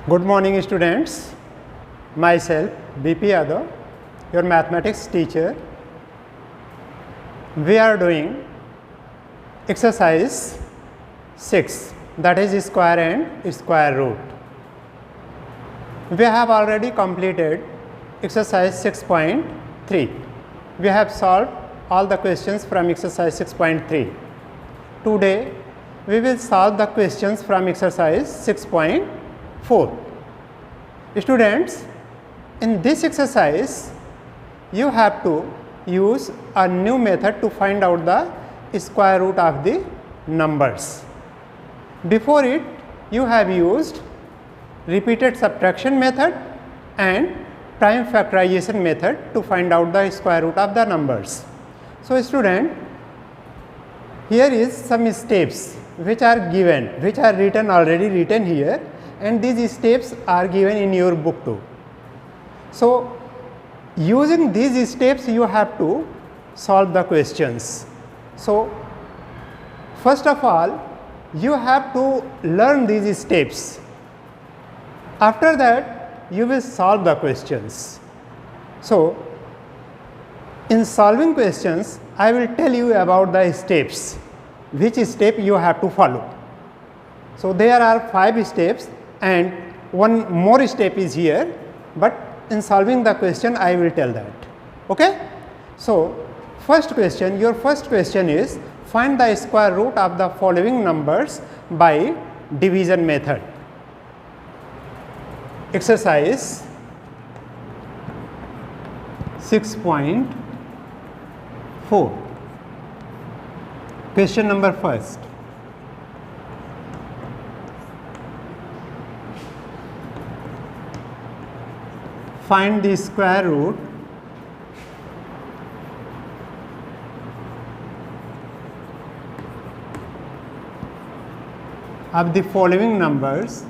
Good morning students, myself BP Yadav, your mathematics teacher. We are doing exercise 6, that is square and square root. We have already completed exercise 6.3. We have solved all the questions from exercise 6.3. Today we will solve the questions from exercise 6.4. Students, in this exercise you have to use a new method to find out the square root of the numbers. Before it you have used repeated subtraction method and prime factorization method to find out the square root of the numbers. So student, here is some steps which are given, which are already written here, and these steps are given in your book too. So using these steps you have to solve the questions. So first of all you have to learn these steps. After that you will solve the questions. So in solving questions I will tell you about the steps, which step you have to follow. So there are 5 steps and one more step is here, but in solving the question I will tell that. Okay? So first question, your first question is find the square root of the following numbers by division method. Exercise 6.4. Question number first. Find the square root of the following numbers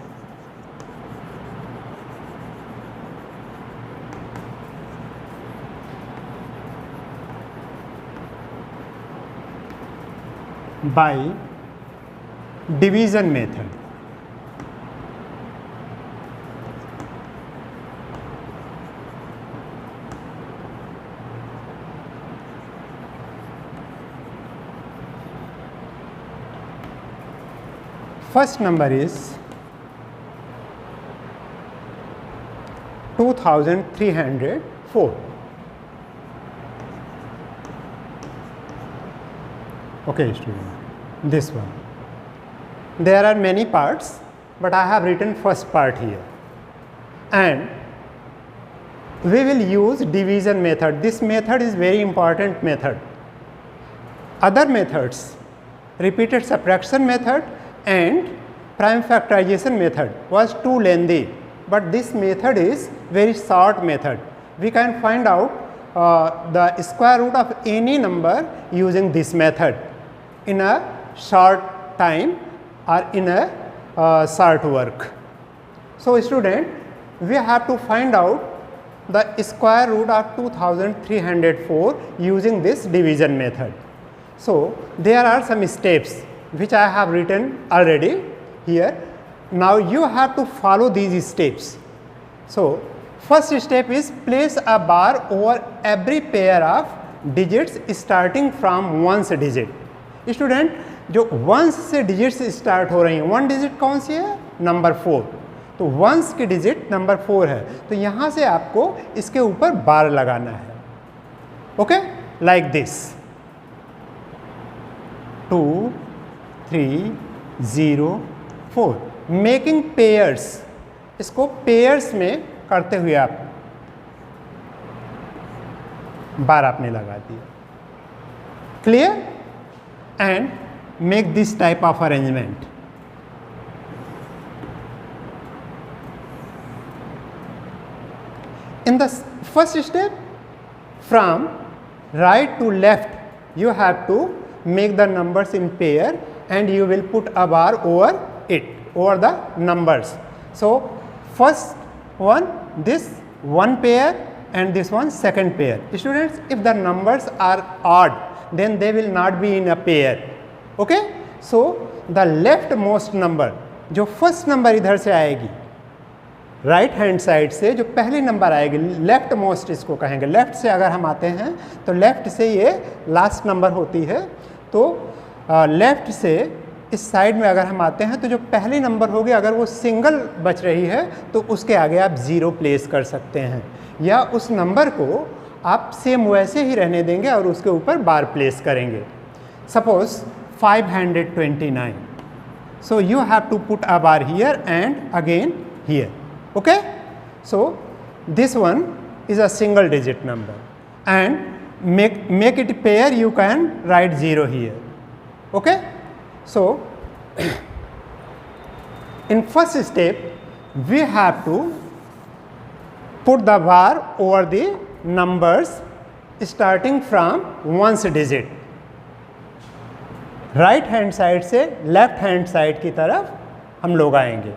by division method. First number is 2304. Okay student, this one. There are many parts, but I have written first part here, and we will use division method. This method is very important method. Other methods, repeated subtraction method and prime factorization method, was too lengthy, but this method is very short method. We can find out the square root of any number using this method in a short time or in a short work. So student, we have to find out the square root of 2304 using this division method. So there are some steps which I have written already here. Now you have to follow these steps. So first step is place a bar over every pair of digits starting from ones digit. Student, जो once से digits start हो रही हैं, one digit कौन सी है? Number 4. तो once की digit number 4 है, तो यहाँ से आपको इसके ऊपर बार लगाना है. Okay, like this 2 3 0 4. Making pairs, इसको पेयर्स में करते हुए आप बार आपने लगा दिया. Clear? And make this type of arrangement. In the first step, from right to left you have to make the numbers in pair and you will put a bar over it, over the numbers. So first one, this one pair, and this one second pair. Students, if the numbers are odd, then they will not be in a pair. Okay, so the leftmost number, जो first number इधर से आएगी, right hand side से जो पहली number आएगी, left most इसको कहेंगे, लेफ्ट से अगर हम आते हैं तो लेफ्ट से ये लास्ट नंबर होती है, तो लेफ्ट से इस साइड में अगर हम आते हैं तो जो पहली नंबर होगी अगर वो सिंगल बच रही है तो उसके आगे आप 0 प्लेस कर सकते हैं, या उस नंबर को आप सेम वैसे ही रहने देंगे और उसके ऊपर बार प्लेस करेंगे। Suppose 529, so you have to put a bar here and again here. Okay, so this one is a single digit number, and make it pair, you can write 0 here. Okay, so in first step we have to put the bar over the numbers starting from 1st digit, right hand side से left hand side की तरफ हम लोग आएंगे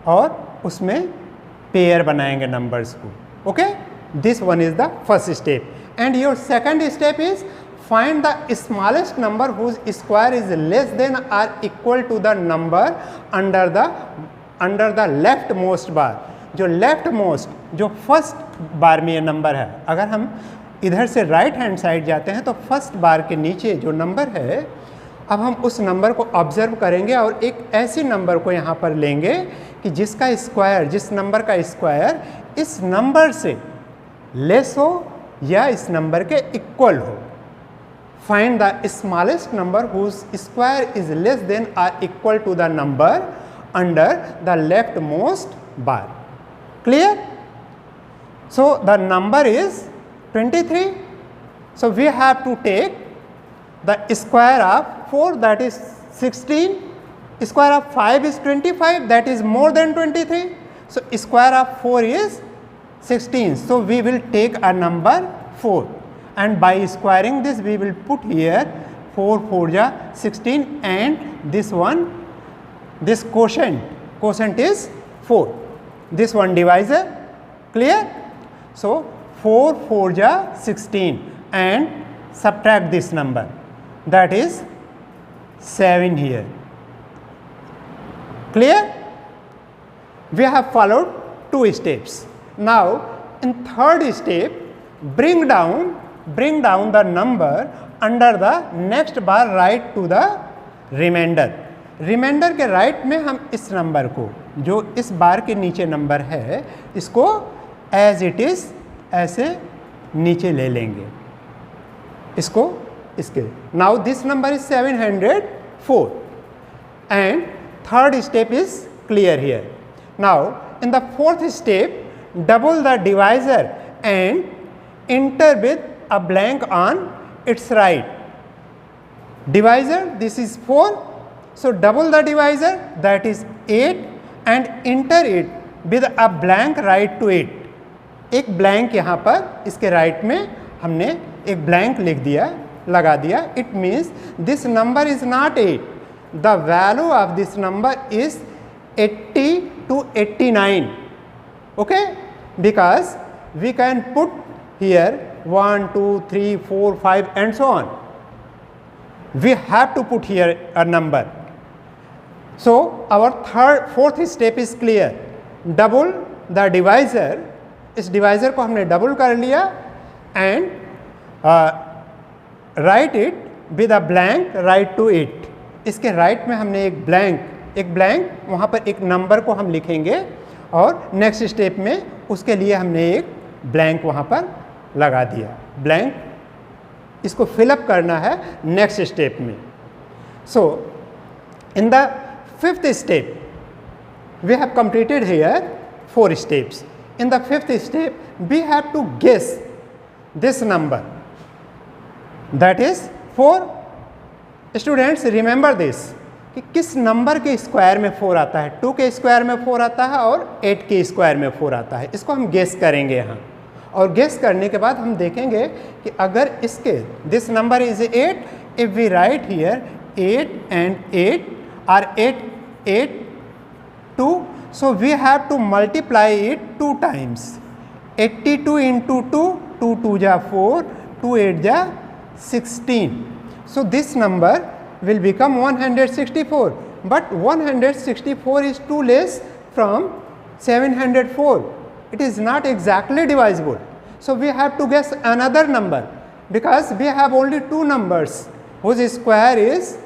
और उसमें pair बनाएंगे numbers को। Okay, this one is the first step, and your second step is find the smallest number whose square is less than or equal to the number under the left most bar. जो left most, जो first bar में ये number है, अगर हम इधर से right hand side जाते हैं तो फर्स्ट बार के नीचे जो नंबर है, अब हम उस नंबर को ऑब्जर्व करेंगे और एक ऐसी नंबर को यहाँ पर लेंगे कि जिसका स्क्वायर, जिस नंबर का स्क्वायर इस नंबर से लेस हो या इस नंबर के इक्वल हो। Find the smallest number whose square is less than or equal to the number under the left most bar. Clear? So the number is 23, so we have to take the square of 4, that is 16, square of 5 is 25, that is more than 23, so square of 4 is 16, so we will take a number 4, and by squaring this we will put here 4 4 ja 16, and this one, this quotient is 4, this one divisor. Clear? So 4 4 ja 16, and subtract this number, that is 7 here. Clear? We have followed 2 steps. Now in third step, bring down the number under the next bar right to the remainder. Remainder के right में हम इस number को, जो इस बार के नीचे number है, इसको एज इट इज ऐसे नीचे ले लेंगे, इसको इसके। Now this number is 704, and third step is clear here. Now in the fourth step, double the divisor and inter with a blank on it's right. Divisor, this is 4, so double the divisor, that is 8, and enter it with a blank right to it. एक blank यहाँ पर इसके right में हमने एक blank लिख दिया, लगा दिया. It means this number is not 8. The value of this number is 80 to 89. Okay? Because we can put here 1, 2, 3, 4, 5 and so on. We have to put here a number. So our fourth step is clear. Double the divisor. इस divisor को हमने double कर लिया and write it with a blank right to it. इसके right में हमने एक blank वहाँ पर एक number को हम लिखेंगे और next step में उसके लिए हमने एक blank वहाँ पर लगा दिया. Blank इसको फिलअप करना है नेक्स्ट स्टेप में. So in the fifth step we have completed here 4 steps. In the fifth step we have to guess this number, that is 4. Students remember this कि किस नंबर के स्क्वायर में 4 आता है. 2 के स्क्वायर में 4 आता है और 8 के स्क्वायर में 4 आता है. इसको हम गेस करेंगे यहाँ, और गेस करने के बाद हम देखेंगे कि अगर इसके this number is 8, if we write here 8 and 8 are 8 2, so we have to multiply it 2 times. 82 into 2, 2 2 ja 4, 2 8 ja 16. So this number will become 164, but 164 is too less from 704. It is not exactly divisible. So we have to guess another number, because we have only two numbers whose square is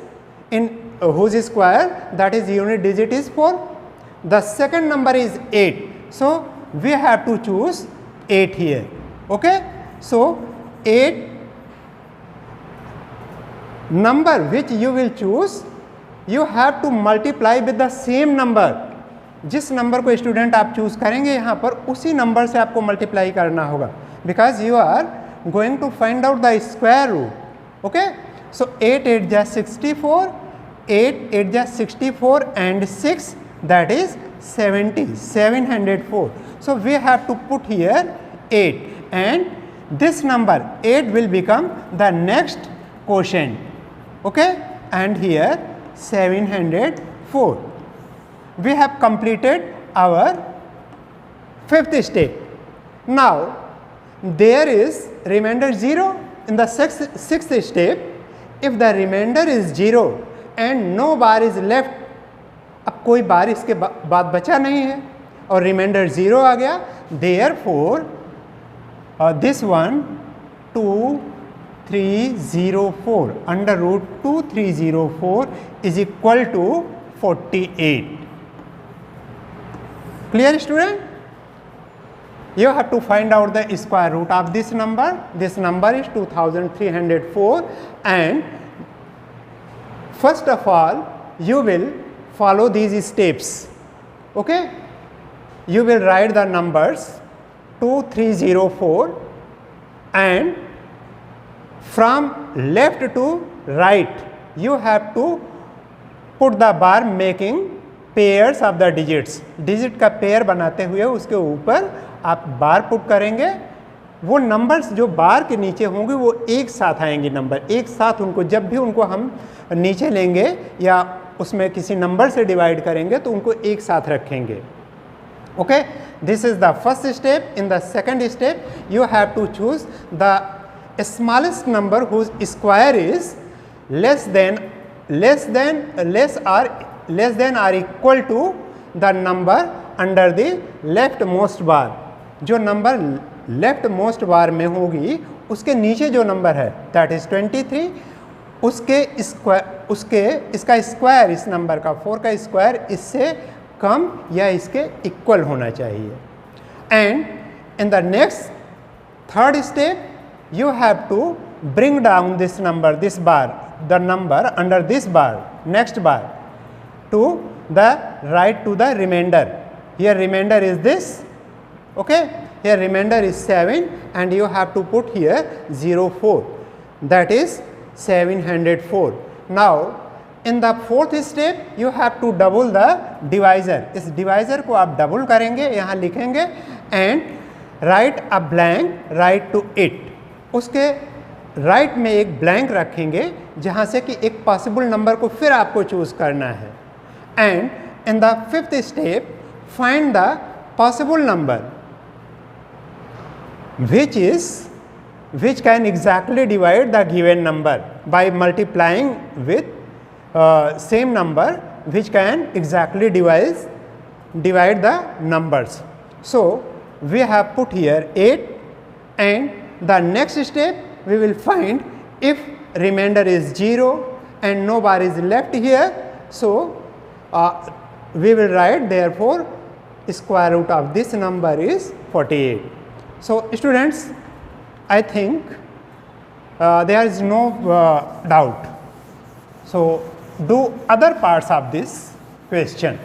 whose square, that is unit digit, is 4. The second number is 8. So we have to choose 8 here. Okay. So 8 number which you will choose, you have to multiply with the same number. जिस number को student आप choose करेंगे यहाँ पर, उसी number से आपको multiply करना होगा, because you are going to find out the square root. Okay. So 8 8 जा 64, 8 8 जा 64 and 6, that is 70, 704. So we have to put here 8, and this number 8 will become the next quotient. Okay, and here 704. We have completed our fifth step. Now there is remainder 0 in the sixth step. If the remainder is 0 and no bar is left, अब कोई बार इसके बाद बचा नहीं है और reminder 0 आ गया, therefore this one 2304 under root 2304 is equal to 48. Clear, student? You have to find out the square root of this number. This number is 2304, and first of all you will follow these steps. Okay, you will write the numbers 2304, and from left to right you have to put the bar making pairs of the digits. Digit का pair बनाते हुए उसके ऊपर आप बार put करेंगे. वो numbers जो बार के नीचे होंगे वो एक साथ आएंगे, नंबर एक साथ. उनको जब भी उनको हम नीचे लेंगे या उसमें किसी नंबर से डिवाइड करेंगे तो उनको एक साथ रखेंगे. Okay, this is the first step. In the second step you have to choose the smallest number whose square is less than or equal to the number under the leftmost bar. जो number left most बार में होगी उसके नीचे जो number है that is 23, इसका square, इस number का 4 का स्क्वायर इससे कम या इसके इक्वल होना चाहिए. And in the next third step you have to bring down this number, this bar, the number under this bar, next bar, to the right to the remainder. Here remainder is this. Okay, here remainder is 7, and you have to put here 04, that is 704. Now in the fourth step you have to double the divisor. इस divisor को आप double करेंगे, यहाँ लिखेंगे and write a blank right to it. उसके right में एक blank रखेंगे जहाँ से कि एक पॉसिबल नंबर को फिर आपको चूज करना है. And in the fifth step find the possible number which can exactly divide the given number by multiplying with same number which can exactly divide the numbers. So we have put here 8, and the next step we will find if remainder is 0 and no bar is left here. So we will write therefore square root of this number is 48. So students, I think there is no doubt. So do other parts of this question.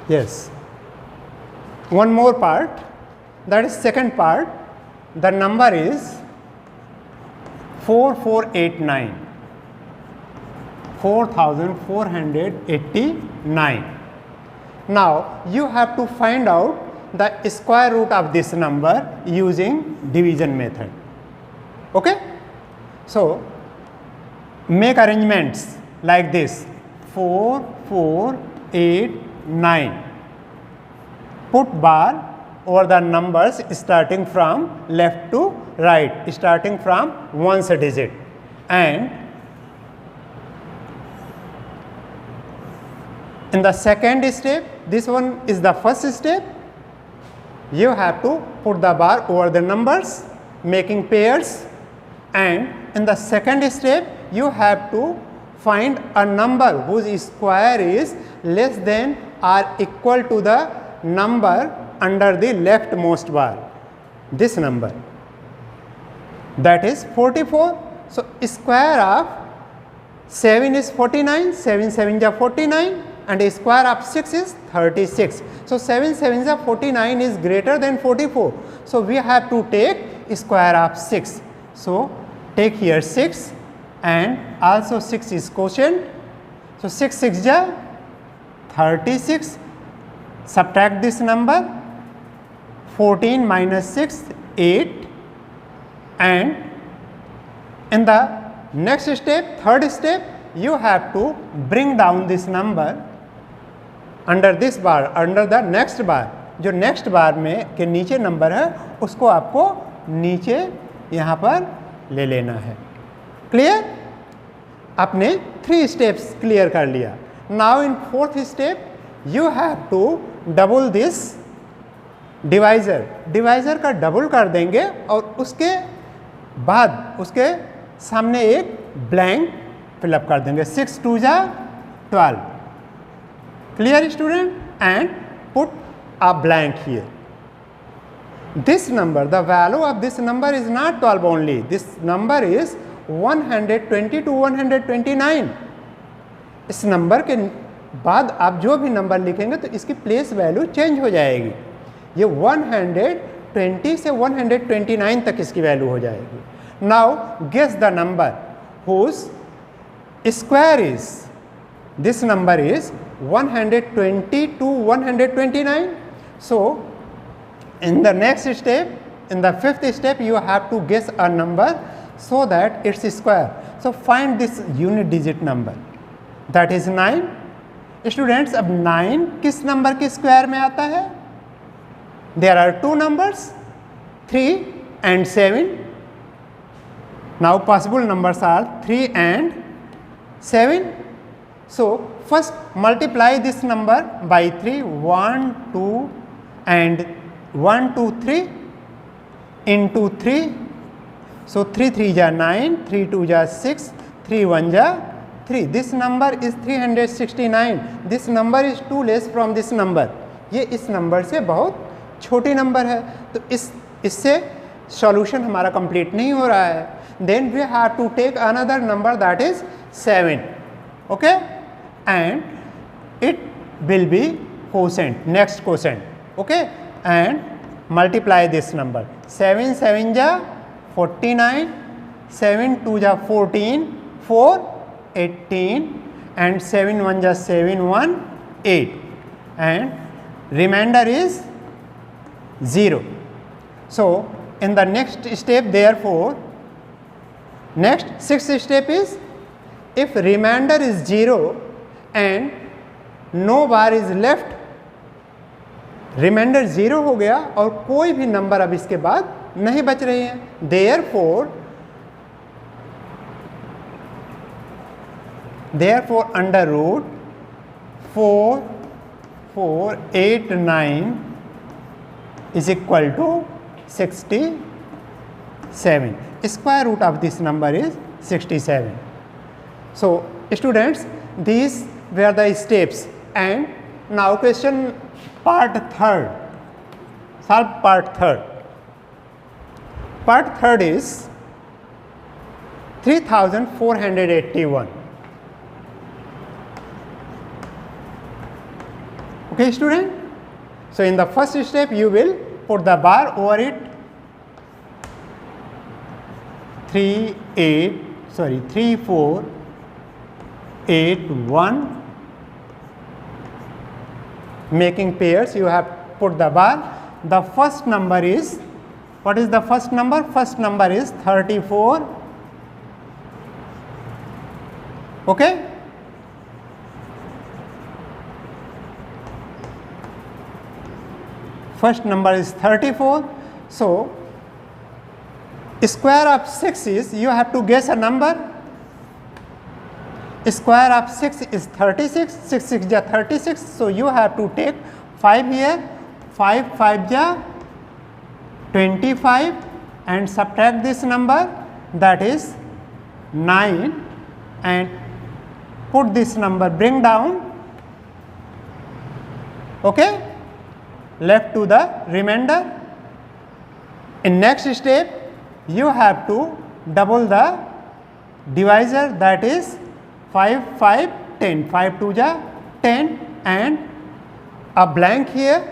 Yes, one more part, that is second part. The number is 4489, 4489. Now you have to find out the square root of this number using division method. Okay, so make arrangements like this: 4489. put bar over the numbers starting from left to right, starting from ones digit, and in the second step, this one is the first step, you have to put the bar over the numbers making pairs, and in the second step you have to find a number whose square is less than or equal to the number under the leftmost bar, this number, that is 44. So square of 7 is 49, 7 7 is 49, and a square of 6 is 36. So 7 7 is 49 is greater than 44. So we have to take square of 6. So take here 6, and also 6 is quotient. So 6 6 is 36. Subtract this number, 14 minus 6, 8, and in the next step, third step, you have to bring down this number under this bar, under the next bar, जो next बार में के नीचे number है उसको आपको नीचे यहाँ पर ले लेना है। क्लियर? आपने 3 स्टेप्स क्लियर कर लिया। Now in fourth step you have to double this divisor, divisor का डबल कर देंगे और उसके बाद उसके सामने एक ब्लैंक फिलअप कर देंगे। 6 2 जा 12। Clear student? And put a blank here. This number, the value of this number is not 12 only. This number is 120 to 129. इस नंबर के बाद आप जो भी नंबर लिखेंगे तो इसकी प्लेस वैल्यू चेंज हो जाएगी। ये 120 से 129 तक इसकी वैल्यू हो जाएगी। Now guess the number whose square is, this number is 120 to 129. So in the next step, in the fifth step, you have to guess a number so that it's square. So find this unit digit number, that is 9. Students, अब 9 किस number के square में आता है? There are 2 numbers, 3 and 7. Now possible numbers are 3 and 7. So first multiply this number by 3, 1 2 and 1 2 3 into 3. So 3 3 ja 9, 3 2 ja 6, 3 1 ja 3. This number is 369. This number is 2 less from this number. ये इस number से बहुत छोटी number है, तो इससे solution हमारा complete नहीं हो रहा है। Then we have to take another number that is 7, okay, and it will be quotient, next quotient, okay, and multiply this number. 7 7 ja 49, 7 2 ja 14, 4 18, and 7 1 ja 7 1 8, and remainder is 0. So in the next step, therefore next sixth step is, if remainder is 0 and no bar is left, remainder 0 हो गया और कोई भी number अब इसके बाद नहीं बच रही है, therefore under root 4 4 8 9 is equal to 67. Square root of this number is 67. So students, these were the steps, and now question part third. Solve part third. Part third is 3481. Okay student? So in the first step you will put the bar over it, 3 4 8 1, making pairs. You have put the bar. The first number is, what is the first number? First number is 34. Okay. first number is 34. So square of 6 is, you have to guess a number. Square of 6 is 36, 6 6 ja 36. So you have to take 5 here, 5 5 ja 25 and subtract this number, that is 9, and put this number, bring down, okay, left to the remainder. In next step you have to double the divisor, that is 5 5 10, 5 2 ja 10 and a blank here.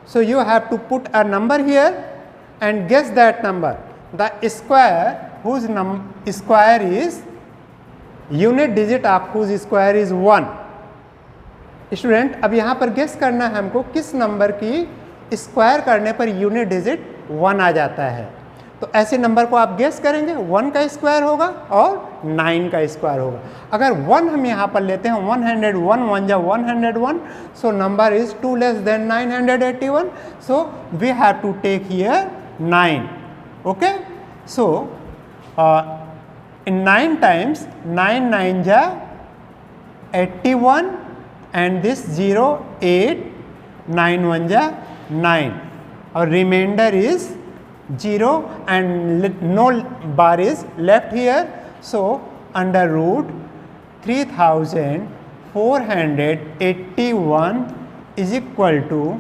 So you have to put a number here and guess that number. The square whose square is unit digit of whose square is 1. Student अब यहाँ पर guess करना है हमको किस number की square करने per unit digit 1 आ जाता है. तो ऐसे नंबर को आप गेस करेंगे, 1 का स्क्वायर होगा और 9 का स्क्वायर होगा. अगर 1 हम यहाँ पर लेते हैं 101, 1 जा 101, so number is 2 less than 981. So we have to take here 9. Okay, so in 9 times 9 9 ja 81 and this 0 8 9 1 ja 9. Our remainder is 0 and no bar is left here. So under root 3481 is equal to,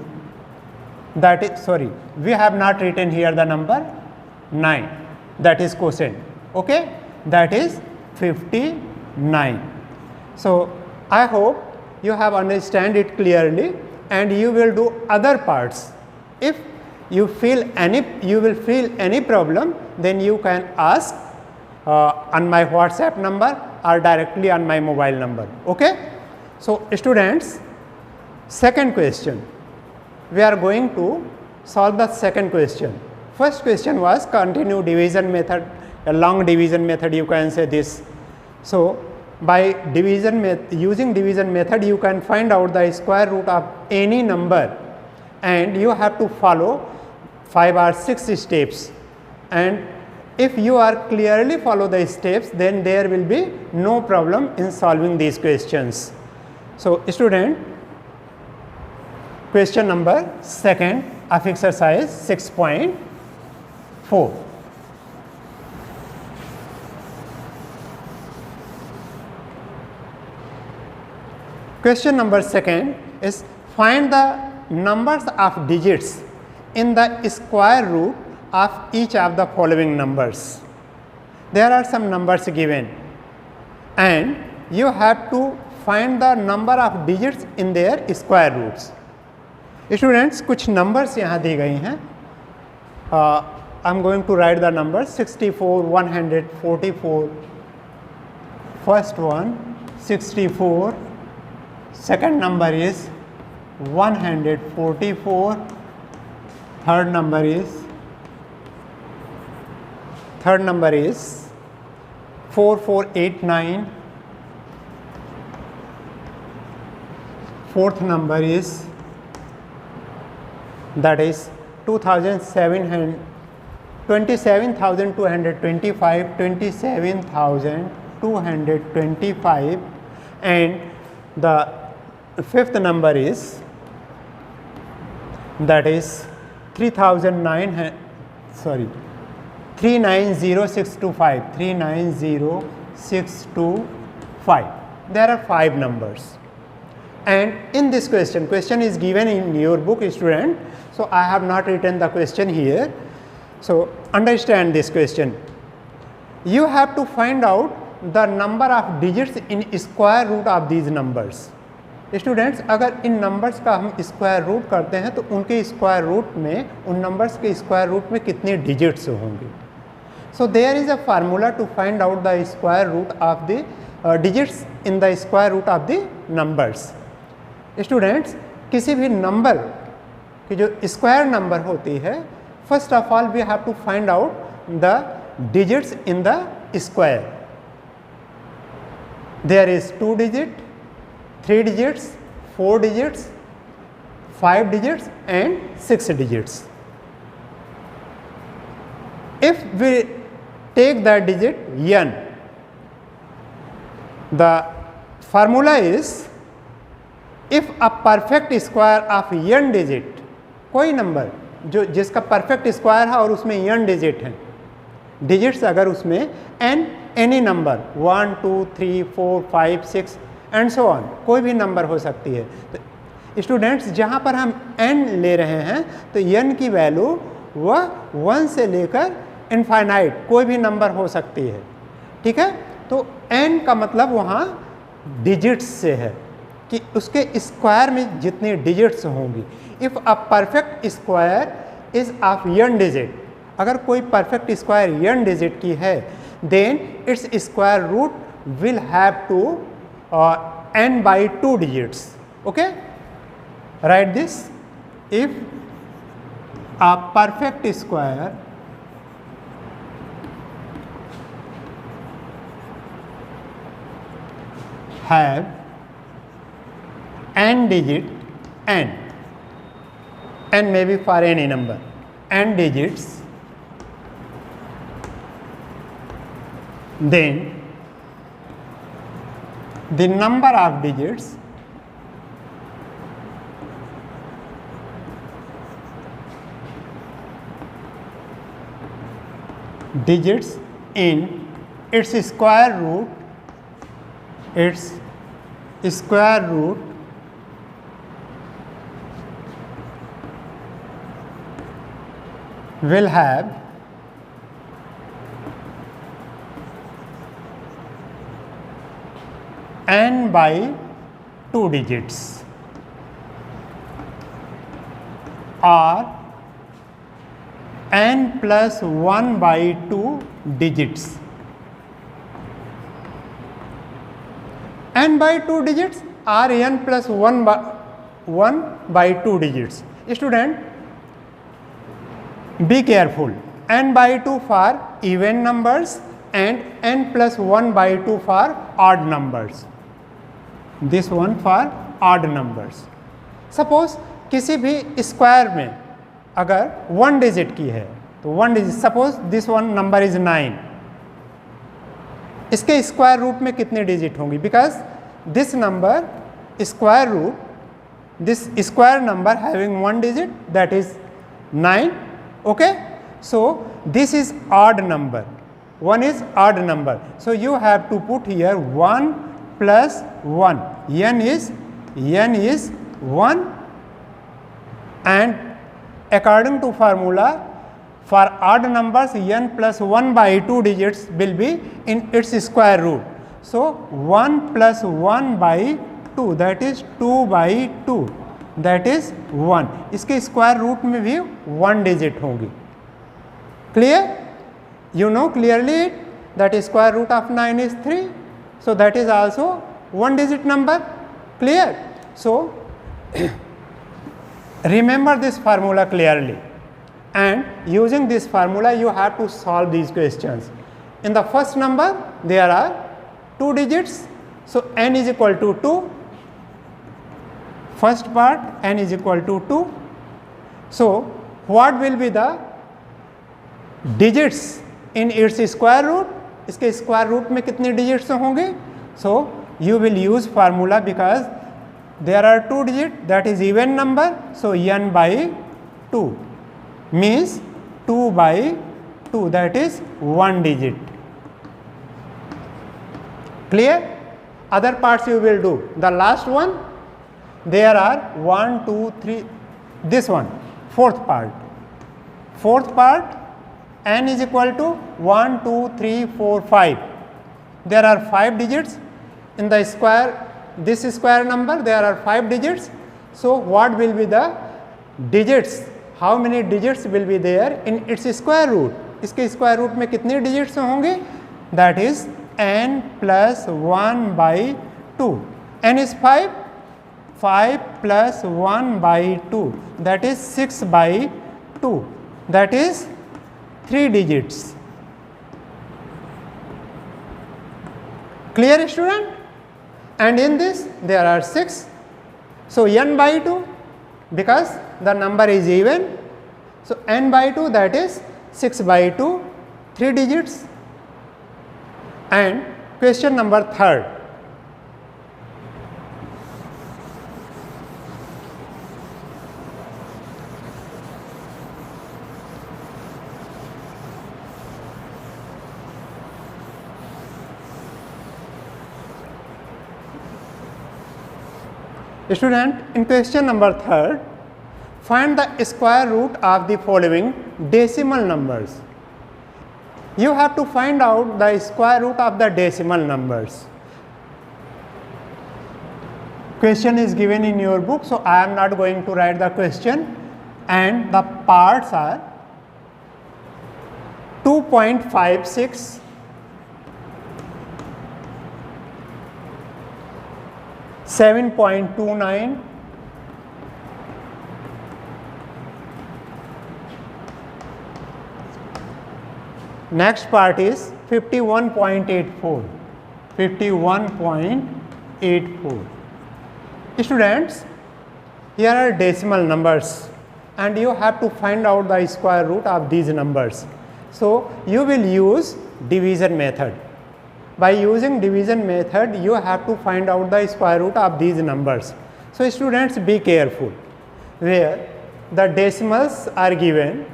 that is, sorry, we have not written here the number 9, that is quotient. Okay, that is 59. So I hope you have understand it clearly and you will do other parts. If you will feel any problem, then you can ask on my WhatsApp number or directly on my mobile number. Okay, so students, second question, we are going to solve the second question. First question was continue division method, a long division method, you can say this. So by using division method you can find out the square root of any number and you have to follow 5 or 6 steps, and if you are clearly follow the steps then there will be no problem in solving these questions. So student, question number second of exercise 6.4. Question number second is find the numbers of digits in the square root of each of the following numbers. There are some numbers given and you have to find the number of digits in their square roots. Students, कुछ numbers यहाँ दी गई हैं. I'm going to write the numbers 64, 144. First one 64. Second number is 144. Third number is 4489. Fourth number is, that is 27,225, 27,225, and the fifth number is, that is 390,625, 390,625. There are 5 numbers. And in this question is given in your book, student. So I have not written the question here. So understand this question. You have to find out the number of digits in square root of these numbers. Students, अगर इन numbers का हम square root करते हैं तो उनके square root में, उन numbers के स्क्वायर रूट में कितने डिजिट्स होंगे. So there is a formula to find out the square root of the digits in the square root of the numbers. Students, किसी भी नंबर की जो स्क्वायर नंबर होती है, first of all we have to find out the digits in the square. There is 2 digit, 3 digits, 4 digits, 5 digits and 6 digits. If we take the digit n, the formula is if a perfect square of n digit, कोई number जो जिसका perfect square है और उसमें n digit हैं, digits अगर उसमें n any number 1 2 3 4 5 6 and so on, कोई भी नंबर हो सकती है। तो स्टूडेंट्स जहाँ पर हम n ले रहे हैं तो n की वैल्यू वह 1 से लेकर इनफाइनाइट कोई भी नंबर हो सकती है, ठीक है। तो n का मतलब वहाँ डिजिट्स से है कि उसके स्क्वायर में जितने डिजिट्स होंगी। If a perfect square is of n digit, अगर कोई परफेक्ट स्क्वायर n डिजिट की है, then its square root will have to n by 2 digits. Okay, write this. If a perfect square have n digit n may be for any number, n digits, then the number of digits in its square root will have n by 2 digits or n plus 1 by 2 digits. N by 2 digits or n plus 1 by 2 digits. Student, be careful. N by 2 for even numbers and n plus 1 by 2 for odd numbers. This one for odd numbers. Suppose किसी भी square में अगर 1 digit की है तो 1 digit, suppose this one number is 9, इसके square root में कितने डिजिट होंगी? Because this number square root, this square number having 1 digit, that is 9. Okay, so this is odd number, 1 is odd number, so you have to put here 1 plus 1, n is 1, and according to formula for odd numbers n plus 1 by 2 digits will be in its square root. So 1 plus 1 by 2, that is 2 by 2, that is 1. इसके square root में भी 1 digit होंगी. Clear? You know clearly that square root of 9 is 3, so that is also 1 digit number. Clear? So remember this formula clearly, and using this formula you have to solve these questions. In the first number there are 2 digits, so n is equal to 2. First part n is equal to 2. So what will be the digits in its square root? इसके square root में कितने digits होंगे? So you will use formula because there are 2 digits, that is even number, so n by 2 means 2 by 2, that is 1 digit. Clear? Other parts you will do. The last one, there are 1 2 3, this one, fourth part n is equal to 1 2 3 4 5. There are 5 digits in the square, this square number there are 5 digits. So what will be the digits, how many digits will be there in its square root? इसके square root में कितने digits होंगे? That is n plus 1 by 2. n is 5, 5 plus 1 by 2, that is 6 by 2, that is 3 digits. Clear, student? And in this there are 6, so n by 2, because the number is even. So n by 2, that is 6 by 2, 3 digits. And question number 3rd. Student, in question number 3rd, find the square root of the following decimal numbers. You have to find out the square root of the decimal numbers. Question is given in your book, so I am not going to write the question, and the parts are 2.56, 7.29, next part is 51.84, 51.84. Students, here are decimal numbers and you have to find out the square root of these numbers. So you will use division method. By using division method, you have to find out the square root of these numbers. So students, be careful. Where the decimals are given,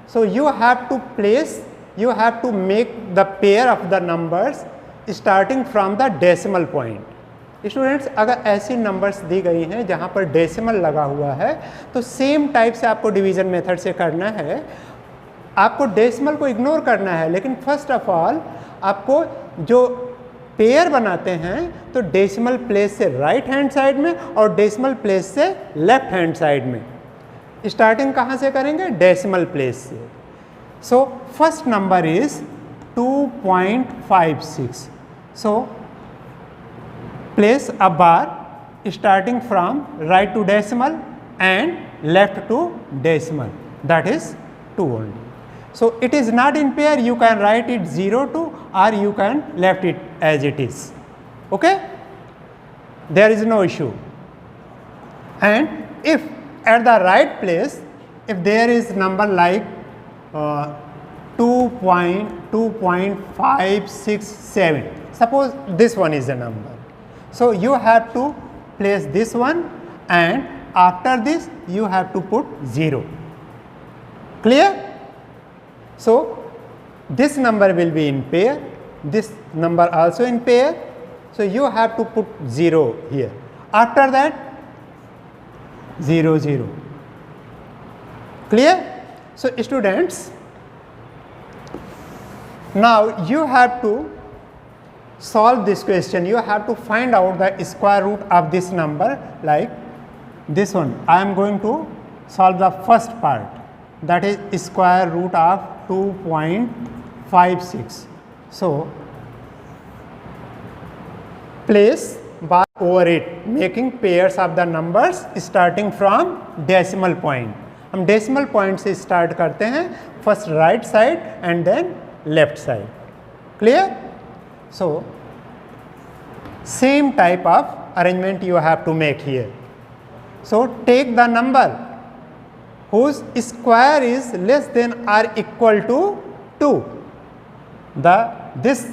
so you have to place, you have to make the pair of the numbers starting from the decimal point. Students, अगर ऐसी numbers दी गई हैं जहाँ पर decimal लगा हुआ है तो सेम टाइप से आपको डिवीज़न मेथड से करना है. आपको डेसिमल को इग्नोर करना है, लेकिन फर्स्ट ऑफ ऑल आपको जो पेयर बनाते हैं तो डेसिमल प्लेस से राइट हैंड साइड में और डेसिमल प्लेस से लेफ्ट हैंड साइड में. स्टार्टिंग कहाँ से करेंगे? डेसिमल प्लेस से. So first number is 2.56. So place a bar starting from right to decimal and left to decimal, that is 2 only. So it is not in pair, you can write it 0 2 or you can left it as it is. Okay, there is no issue. And if at the right place, if there is number like 2.567, suppose this one is the number. So you have to place this one and after this you have to put 0. Clear? So this number will be in pair, this number also in pair. So you have to put 0 here. After that 0 0. Clear? So students, now you have to solve this question. You have to find out the square root of this number, like this one. I am going to solve the first part, that is square root of 2.56. So place bar over it, making pairs of the numbers starting from decimal point. हम decimal point से start करते हैं, first right side and then left side. Clear? So same type of arrangement you have to make here. So take the number whose square is less than or equal to 2. This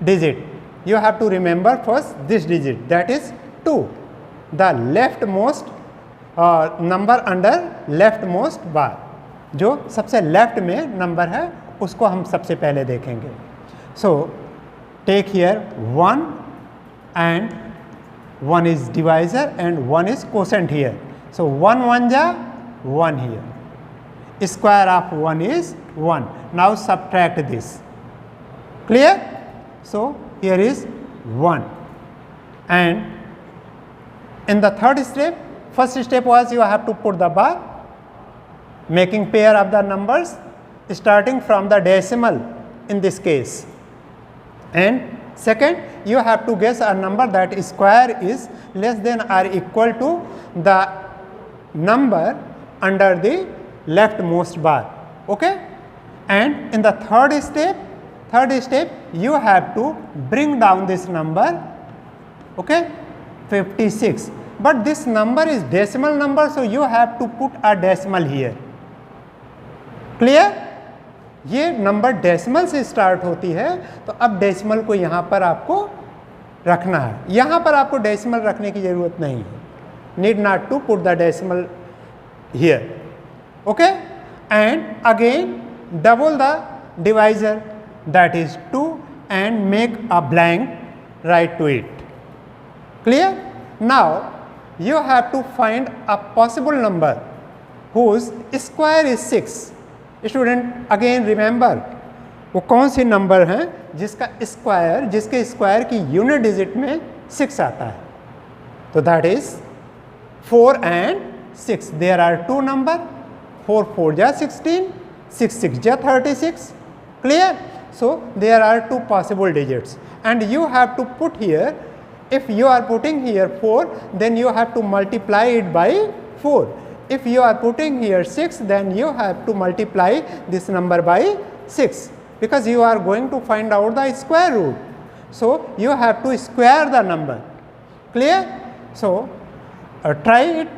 digit, you have to remember first this digit, that is 2. The leftmost number under leftmost bar, जो सबसे left में number है उसको हम सबसे पहले देखेंगे. So take here 1 and 1 is divisor and 1 is quotient here. So 1 1 ja 1 here. Square of 1 is 1. Now subtract this. Clear? So here is 1. And in the third step, first step was you have to put the bar, making pair of the numbers starting from the decimal in this case. And second, you have to guess a number that square is less than or equal to the number under the leftmost bar. Okay? And in the third step you have to bring down this number. Okay? 56. but this number is decimal number, so you have to put a decimal here. Clear? ये number decimal से start होती है, तो अब decimal को यहाँ पर आपको रखना है. यहाँ पर आपको डेसिमल रखने की ज़रूरत नहीं है. Need not to put the decimal here. Okay, and again double the divisor, that is 2, and make a blank right to it. Clear? Now you have to find a possible number whose square is 6. Student again remember, वो कौन सी number हैं जिसका square, जिसके square की unit digit में 6 आता है. तो that is 4 and 6. There are two number, 4 4 जा 16, 6 6 जा 36. Clear? So there are two possible digits, and you have to put here, if you are putting here 4, then you have to multiply it by 4. If you are putting here 6, then you have to multiply this number by 6, because you are going to find out the square root. So you have to square the number. Clear? So try it.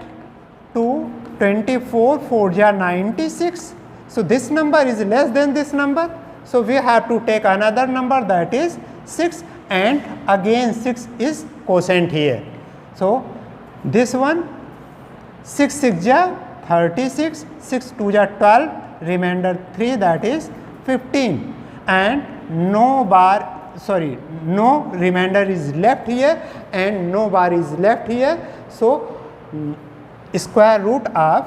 2 24 4 ja 96. So this number is less than this number. So we have to take another number, that is 6, and again 6 is quotient here. So this one, 6 6 ja 36, 6 2 ja 12, remainder 3, that is 15, and no remainder is left here and no bar is left here. So square root of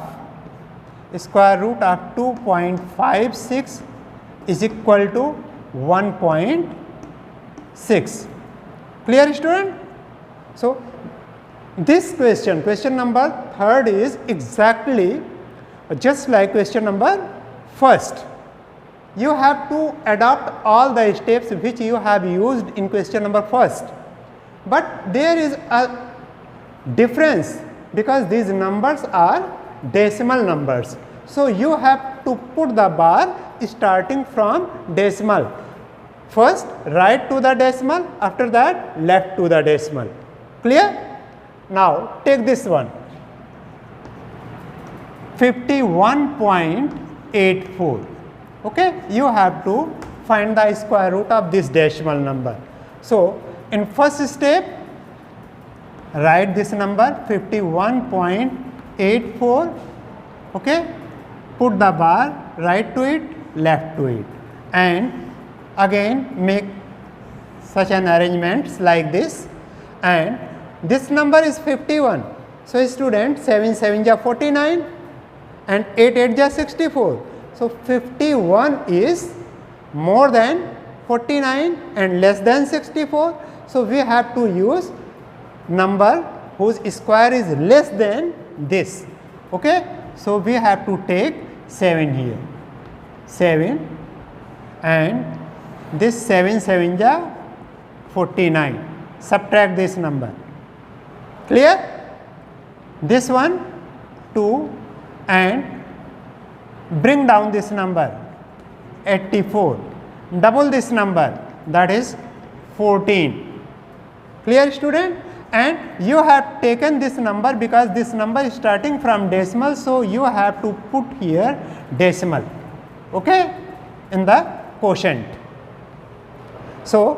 2.56 is equal to 1.6. Clear, student? So this question number 3rd is exactly just like question number 1st. You have to adopt all the steps which you have used in question number 1st, but there is a difference because these numbers are decimal numbers. So you have to put the bar starting from decimal. First right to the decimal, after that left to the decimal. Clear? Now take this one, 51.84. Okay, you have to find the square root of this decimal number. So in first step, write this number 51.84. Okay, put the bar right to it, left to it, and again make such an arrangements like this, and this number is 51. So student, 7 7 ja 49 and 8 8 ja 64. So 51 is more than 49 and less than 64. So we have to use number whose square is less than this. Okay, so we have to take 7 here, 7, and this 7 7 ja 49. Subtract this number. Clear? This one 2, and bring down this number 84. Double this number, that is 14. Clear, student? And you have taken this number because this number is starting from decimal, so you have to put here decimal, okay, in the quotient. So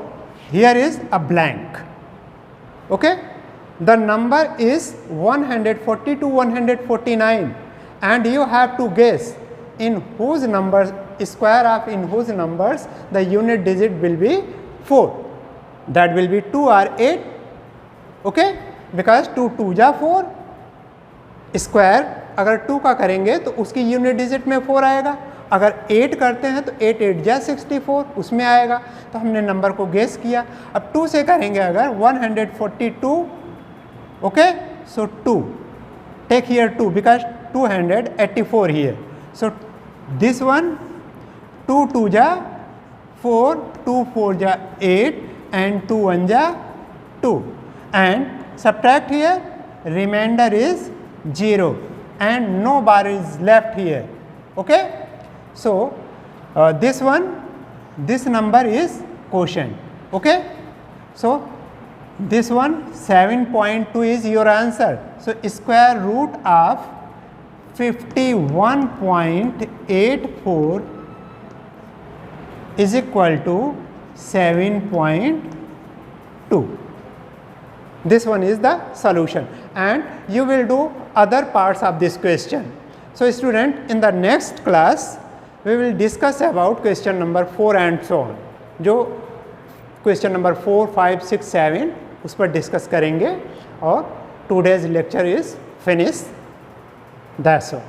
here is a blank. Okay, the number is 140 to 149, and you have to guess in whose numbers, square of in whose numbers the unit digit will be 4. That will be 2 or 8. Okay, because 2 2 जा 4, square अगर 2 का करेंगे तो उसकी unit digit में 4 आएगा. अगर 8 करते हैं तो 8 8 जा 64, उसमें आएगा. तो हमने नंबर को गेस किया. अब 2 से करेंगे अगर 142. Okay, so 2, take here 2 because 284 here. So this one 2 2 जा 4, 2 4 ja 8, and 2 1 ja 2, and subtract here, remainder is 0, and no bar is left here. Okay, so this one, this number is quotient. Okay, so This one 7.2 is your answer. So square root of 51.84 is equal to 7.2. This one is the solution, and you will do other parts of this question. So student, in the next class we will discuss about question number 4 and so on. जो question number 4, 5, 6, 7 उस पर discuss करेंगे और today's lecture is finish. That's all.